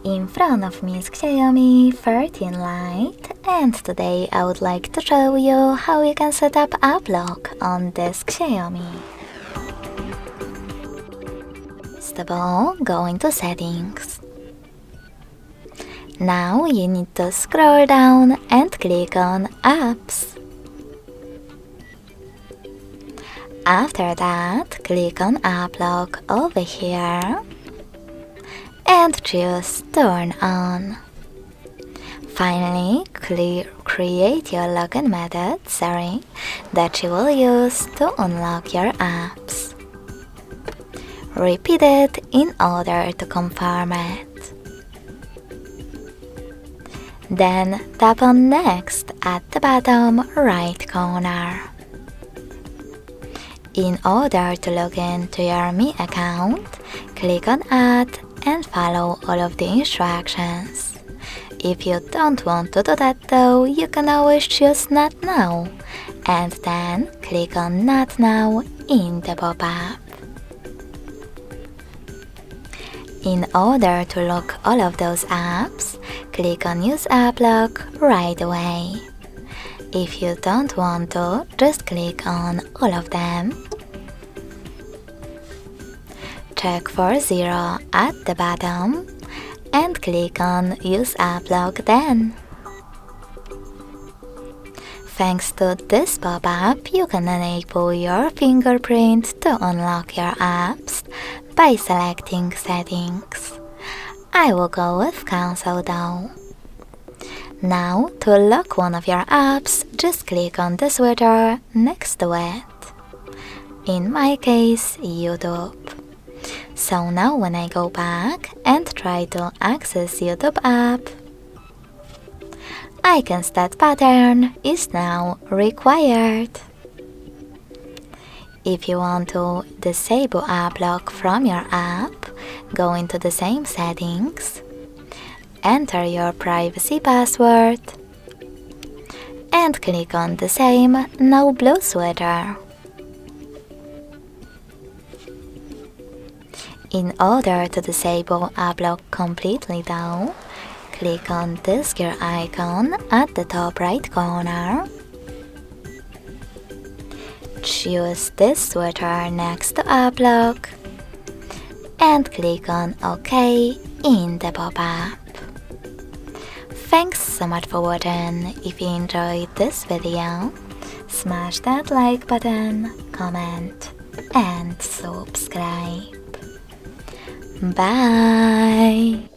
In front of me is Xiaomi 13 Lite, and today I would like to show you how you can set up app lock on this Xiaomi. First of all, go into settings. Now you need to scroll down and click on apps. After that, click on app lock over here and choose turn on. Finally, create your login method that you will use to unlock your apps. Repeat it in order to confirm it. Then tap on next at the bottom right corner. In order to log in to your Mi account, click on Add and follow all of the instructions. If you don't want to do that though, you can always choose Not Now and then click on Not Now in the pop-up. In order to lock all of those apps, click on Use App Lock right away. If you don't want to, just click on all of them. Check for 0 at the bottom and click on Use App Lock then. Thanks to this pop-up, you can enable your fingerprint to unlock your apps by selecting Settings. I will go with Cancel though. Now, to lock one of your apps, just click on the switcher next to it. In my case, YouTube. So now when I go back and try to access YouTube app, I can see that pattern is now required. If you want to disable app lock from your app, go into the same settings, enter your privacy password, and click on the same No Blue switcher. In order to disable app lock completely though, click on this gear icon at the top right corner. Choose this switcher next to app lock and click on OK in the pop-up. Thanks so much for watching. If you enjoyed this video, smash that like button, comment and subscribe. Bye!